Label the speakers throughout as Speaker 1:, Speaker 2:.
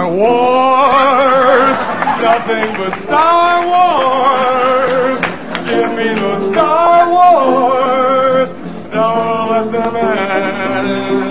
Speaker 1: Star Wars, nothing but Star Wars. Give me the Star Wars, don't let them end.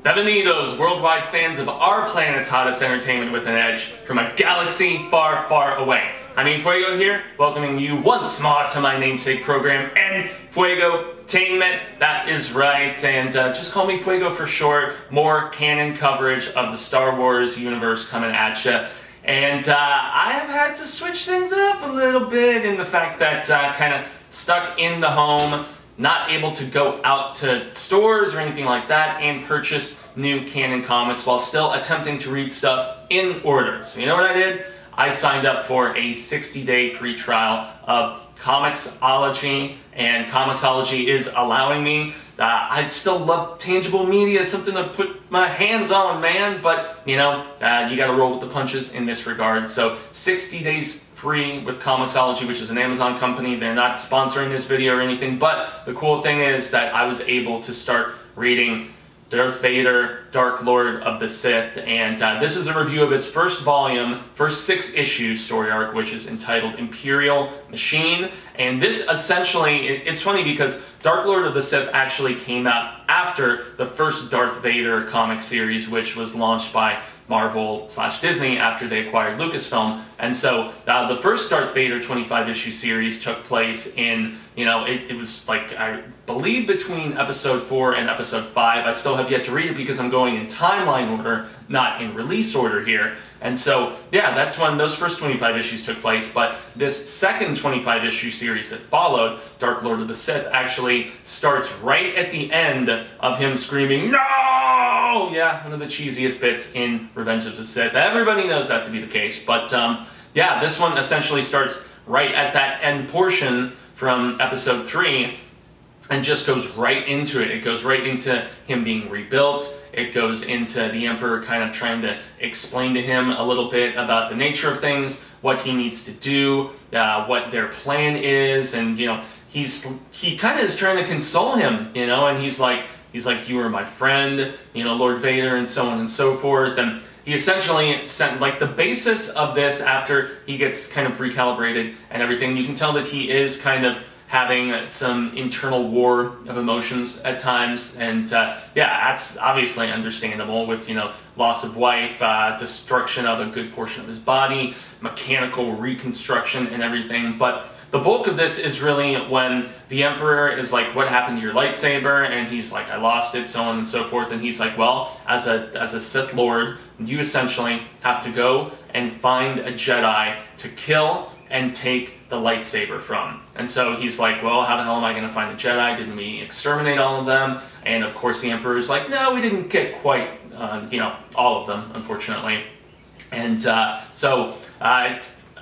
Speaker 2: Bienvenidos, worldwide fans of our planet's hottest entertainment with an edge from a galaxy far, far away. Jaime En Fuego here, welcoming you once more to my namesake program, Enfuegotainment. That is right, and just call me Fuego for short. More canon coverage of the Star Wars universe coming at you. And I have had to switch things up a little bit in the fact that kind of stuck in the home, not able to go out to stores or anything like that and purchase new canon comics while still attempting to read stuff in order. So you know what I did? I signed up for a 60-day free trial of Comixology, and Comixology is allowing me. I still love tangible media, something to put my hands on, man, but you know, you gotta roll with the punches in this regard. So 60 days free with Comixology, which is an Amazon company. They're not sponsoring this video or anything, but the cool thing is that I was able to start reading Darth Vader, Dark Lord of the Sith, and this is a review of its first volume, first 6-issue story arc, which is entitled Imperial Machine. And this essentially, it's funny because Dark Lord of the Sith actually came out after the first Darth Vader comic series, which was launched by Marvel/Disney after they acquired Lucasfilm. And so the first Darth Vader 25-issue series took place in, you know, it was like, I believe between episode 4 and episode 5. I still have yet to read it because I'm going in timeline order, not in release order here. And so, yeah, that's when those first 25 issues took place. But this second 25-issue series that followed, Dark Lord of the Sith, actually starts right at the end of him screaming, "No!" Yeah, one of the cheesiest bits in Revenge of the Sith. Everybody knows that to be the case. But, yeah, this one essentially starts right at that end portion from episode 3 and just goes right into it. It goes right into him being rebuilt. It goes into the Emperor kind of trying to explain to him a little bit about the nature of things, what he needs to do, what their plan is, and you know, he kind of is trying to console him, you know, and he's like, "You are my friend, you know, Lord Vader," and so on and so forth. And he essentially sent, like, the basis of this after he gets kind of recalibrated and everything. You can tell that he is kind of having some internal war of emotions at times, and yeah, that's obviously understandable with, you know, loss of wife, destruction of a good portion of his body, mechanical reconstruction and everything. But the bulk of this is really when the Emperor is like, "What happened to your lightsaber?" And he's like, "I lost it," so on and so forth. And he's like, "Well, as a Sith Lord, you essentially have to go and find a Jedi to kill and take the lightsaber from." And so he's like, "Well, how the hell am I going to find the Jedi? Didn't we exterminate all of them?" And of course the Emperor is like, "No, we didn't get quite, you know, all of them, unfortunately." And so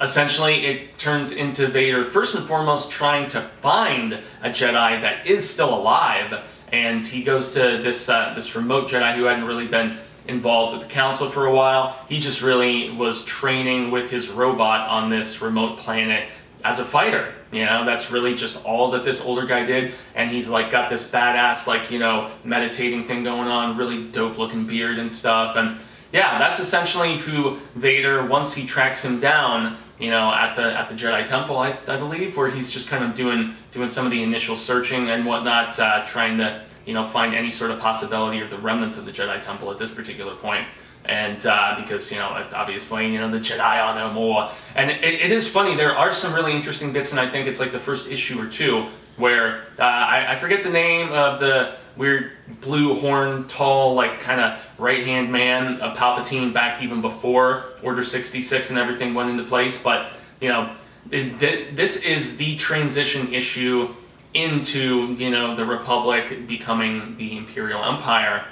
Speaker 2: essentially it turns into Vader first and foremost trying to find a Jedi that is still alive. And he goes to this remote Jedi who hadn't really been involved with the council for a while. He just really was training with his robot on this remote planet as a fighter. You know, that's really just all that this older guy did. And he's like got this badass, like, you know, meditating thing going on, really dope looking beard and stuff. And yeah, that's essentially who Vader, once he tracks him down, you know, at the Jedi Temple, I believe, where he's just kind of doing some of the initial searching and whatnot, trying to, you know, find any sort of possibility of the remnants of the Jedi Temple at this particular point. And because, you know, obviously, you know, the Jedi are no more. And it is funny, there are some really interesting bits, and I think it's like the first issue or two, where I forget the name of the weird blue horn, tall, like kind of right-hand man of Palpatine back even before Order 66 and everything went into place. But, you know, this is the transition issue into, you know, the Republic becoming the Imperial Empire.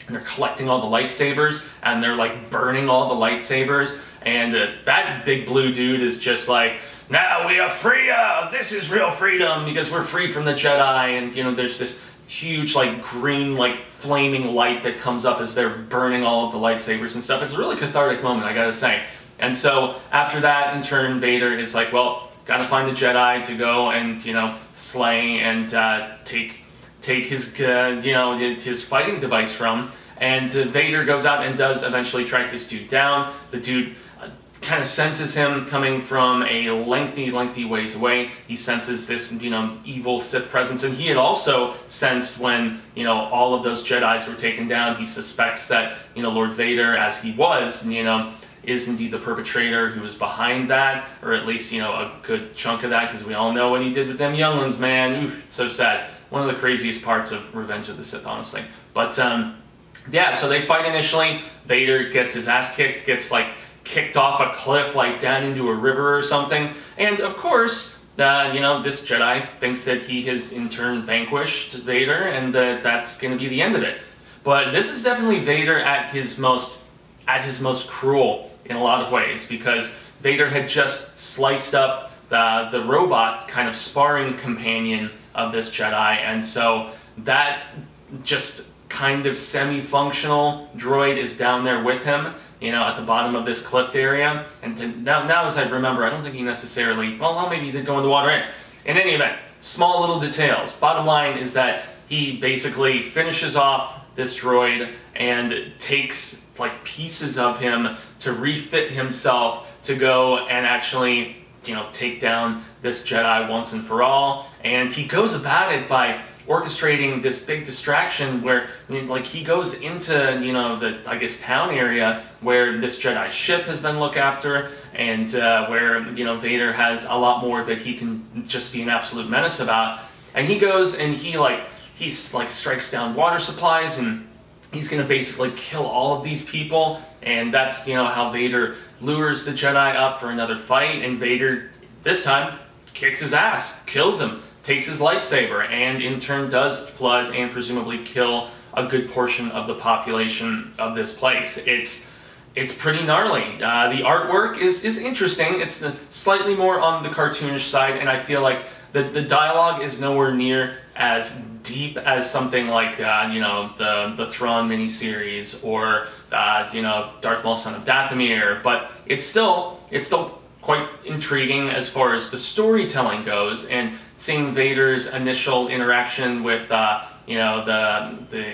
Speaker 2: And they're collecting all the lightsabers, and they're like burning all the lightsabers, and that big blue dude is just like, "Now we are free, this is real freedom, because we're free from the Jedi." And, you know, there's this huge, like, green, like, flaming light that comes up as they're burning all of the lightsabers and stuff. It's a really cathartic moment, I gotta say. And so, after that, in turn, Vader is like, well, gotta find the Jedi to go and, you know, slay and take his, you know, his fighting device from. And Vader goes out and does eventually track this dude down. The dude kind of senses him coming from a lengthy ways away. He senses this, evil Sith presence, and he had also sensed when, all of those Jedis were taken down. He suspects that, Lord Vader, as he was, is indeed the perpetrator who was behind that, or at least, a good chunk of that, because we all know what he did with them younglings, man. Oof, so sad. One of the craziest parts of Revenge of the Sith, honestly. But, yeah, so they fight initially. Vader gets his ass kicked, gets, kicked off a cliff, down into a river or something. And, of course, this Jedi thinks that he has, in turn, vanquished Vader, and that's going to be the end of it. But this is definitely Vader at his most cruel in a lot of ways, because Vader had just sliced up the robot kind of sparring companion of this Jedi, and so that just kind of semi-functional droid is down there with him, at the bottom of this cliff area. And now as I remember, I don't think he necessarily, well, maybe he did go in the water. In any event, small little details. Bottom line is that he basically finishes off this droid and takes pieces of him to refit himself to go and actually, take down this Jedi once and for all. And he goes about it by orchestrating this big distraction where, he goes into, the, I guess, town area where this Jedi ship has been looked after, and where, Vader has a lot more that he can just be an absolute menace about. And he goes and he strikes down water supplies, and he's going to basically kill all of these people. And that's, how Vader lures the Jedi up for another fight. And Vader, this time, kicks his ass, kills him, takes his lightsaber, and in turn does flood and presumably kill a good portion of the population of this place. It's pretty gnarly. The artwork is interesting. It's slightly more on the cartoonish side, and I feel like the dialogue is nowhere near as deep as something like the Thrawn miniseries or Darth Maul, Son of Dathomir, but it's still quite intriguing as far as the storytelling goes, and seeing Vader's initial interaction with the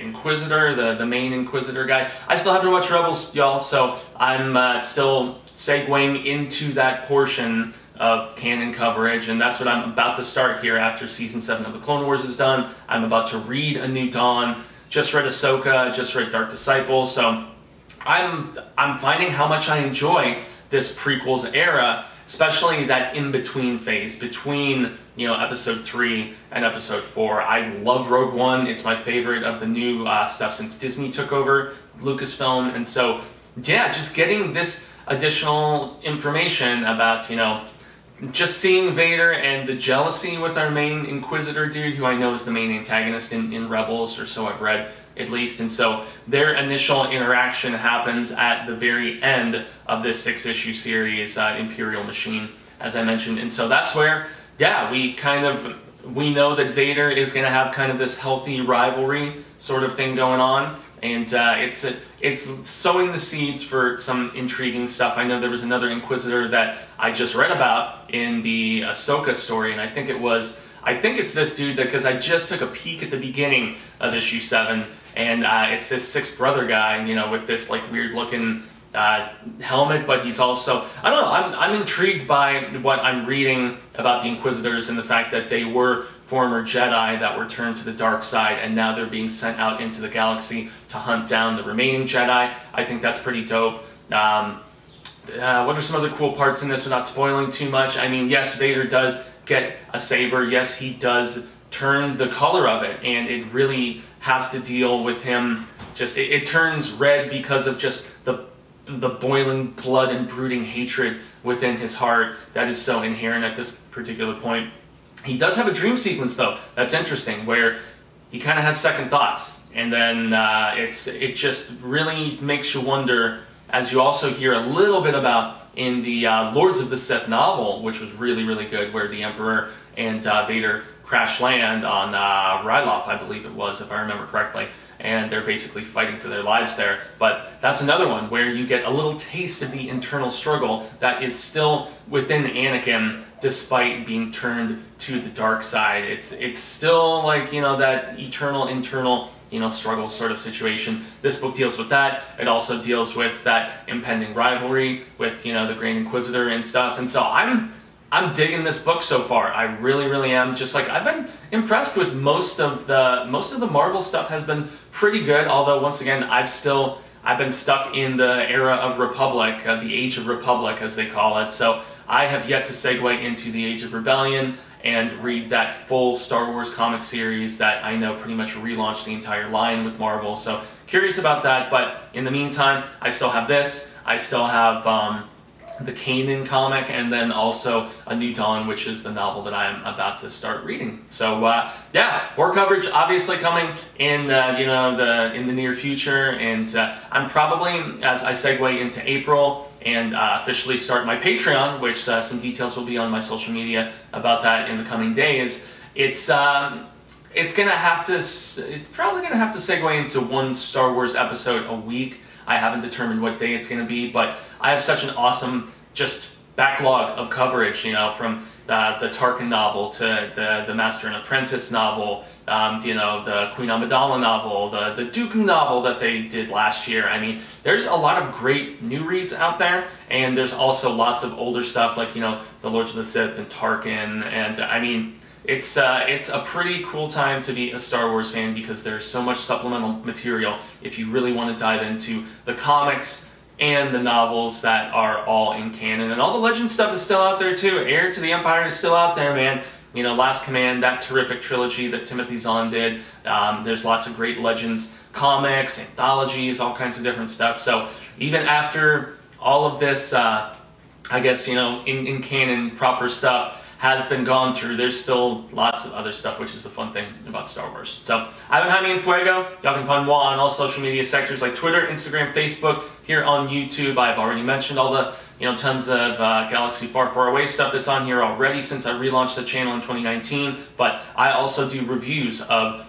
Speaker 2: Inquisitor, the main Inquisitor guy. I still have to watch Rebels, y'all, so I'm still segueing into that portion of canon coverage, and that's what I'm about to start here after Season 7 of the Clone Wars is done. I'm about to read A New Dawn, just read Ahsoka, just read Dark Disciple, so I'm finding how much I enjoy this prequels era, especially that in-between phase between, Episode 3 and Episode 4. I love Rogue One. It's my favorite of the new stuff since Disney took over Lucasfilm, and so, yeah, just getting this additional information about, just seeing Vader and the jealousy with our main Inquisitor dude, who I know is the main antagonist in Rebels, or so I've read, at least. And so their initial interaction happens at the very end of this 6-issue series, Imperial Machine, as I mentioned. And so that's where, yeah, we know that Vader is going to have kind of this healthy rivalry sort of thing going on. And it's sowing the seeds for some intriguing stuff. I know there was another Inquisitor that I just read about in the Ahsoka story, and I think it's this dude, because I just took a peek at the beginning of issue 7, and it's this sixth brother guy, with this weird looking helmet, but he's also, I don't know, I'm intrigued by what I'm reading about the Inquisitors and the fact that they were former Jedi that were turned to the dark side, and now they're being sent out into the galaxy to hunt down the remaining Jedi. I think that's pretty dope. What are some other cool parts in this without spoiling too much? I mean, yes, Vader does get a saber. Yes, he does turn the color of it, and it really has to deal with him. Just it turns red because of just the boiling blood and brooding hatred within his heart that is so inherent at this particular point. He does have a dream sequence, though, that's interesting, where he kind of has second thoughts, and then it just really makes you wonder, as you also hear a little bit about in the Lords of the Sith novel, which was really, really good, where the Emperor and Vader crash land on Ryloth, I believe it was, if I remember correctly, and they're basically fighting for their lives there. But that's another one where you get a little taste of the internal struggle that is still within Anakin, despite being turned to the dark side. It's still that eternal internal struggle sort of situation. This book deals with that. It also deals with that impending rivalry with, the Grand Inquisitor and stuff. And so I'm digging this book so far. I really, really am. Just like, I've been impressed with most of the Marvel stuff has been pretty good. Although once again, I've been stuck in the era of Republic, the Age of Republic as they call it. So I have yet to segue into the Age of Rebellion and read that full Star Wars comic series that I know pretty much relaunched the entire line with Marvel. So curious about that, but in the meantime, I still have this. I still have the Kanan comic, and then also A New Dawn, which is the novel that I am about to start reading. So yeah, more coverage obviously coming in in the near future, and I'm probably, as I segue into April and officially start my Patreon, which some details will be on my social media about that in the coming days. It's probably gonna have to segue into one Star Wars episode a week. I haven't determined what day it's going to be, but I have such an awesome just backlog of coverage, from the Tarkin novel to the Master and Apprentice novel, the Queen Amidala novel, the Dooku novel that they did last year. I mean, there's a lot of great new reads out there, and there's also lots of older stuff like, the Lords of the Sith and Tarkin, and I mean, it's a pretty cool time to be a Star Wars fan because there's so much supplemental material if you really want to dive into the comics and the novels that are all in canon. And all the Legend stuff is still out there too. Heir to the Empire is still out there, man. Last Command, that terrific trilogy that Timothy Zahn did. There's lots of great Legends comics, anthologies, all kinds of different stuff. So even after all of this, I guess, in canon proper stuff has been gone through, there's still lots of other stuff, which is the fun thing about Star Wars. So I've been Jaime En Fuego. Y'all can find me on all social media sectors like Twitter, Instagram, Facebook, here on YouTube. I've already mentioned all the tons of Galaxy Far, Far Away stuff that's on here already since I relaunched the channel in 2019. But I also do reviews of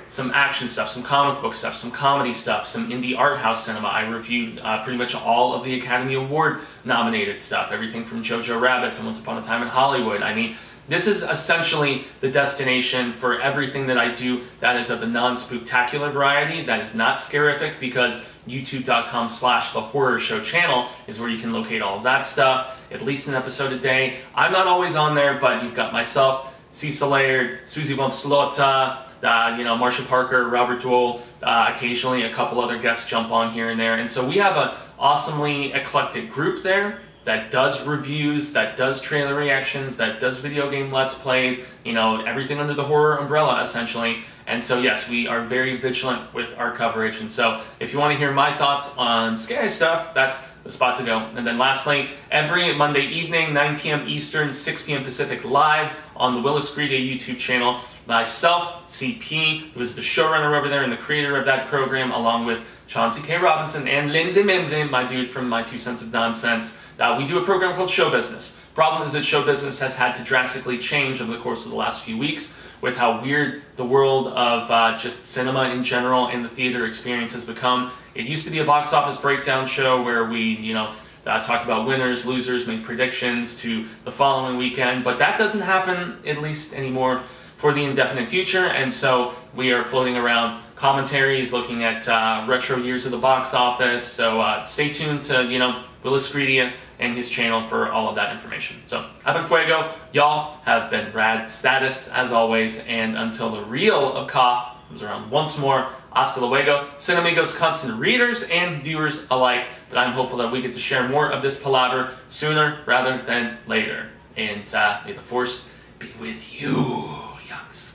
Speaker 2: some action stuff, some comic book stuff, some comedy stuff, some indie art house cinema. I reviewed pretty much all of the Academy Award nominated stuff, everything from Jojo Rabbit to Once Upon a Time in Hollywood. I mean, this is essentially the destination for everything that I do that is of the non-spooktacular variety, that is not scarific, because youtube.com/The Horror Show channel is where you can locate all of that stuff, at least an episode a day. I'm not always on there, but you've got myself, Cecil Laird, Susie von Slotta, Marsha Parker, Robert Dole, occasionally a couple other guests jump on here and there. And so we have an awesomely eclectic group there that does reviews, that does trailer reactions, that does video game Let's Plays, everything under the horror umbrella, essentially. And so yes, we are very vigilant with our coverage. And so if you want to hear my thoughts on scary stuff, that's the spot to go. And then lastly, every Monday evening, 9 p.m. Eastern, 6 p.m. Pacific, live on the Willis Greedia YouTube channel, myself, CP, who is the showrunner over there and the creator of that program, along with Chauncey K. Robinson and Lindsay Mimsy, my dude from My Two Cents of Nonsense. We do a program called Show Business. Problem is that show business has had to drastically change over the course of the last few weeks with how weird the world of just cinema in general and the theater experience has become. It used to be a box office breakdown show where we, talked about winners, losers, made predictions to the following weekend, but that doesn't happen, at least anymore, for the indefinite future. And so we are floating around commentaries, looking at retro years of the box office. So stay tuned to, Willis Greedia and his channel for all of that information. So, I've been Fuego. Y'all have been rad status, as always. And until the reel of Ka comes around once more, hasta luego, Cinemigos, constant readers and viewers alike. But I'm hopeful that we get to share more of this palaver sooner rather than later. And may the Force be with you, youngs.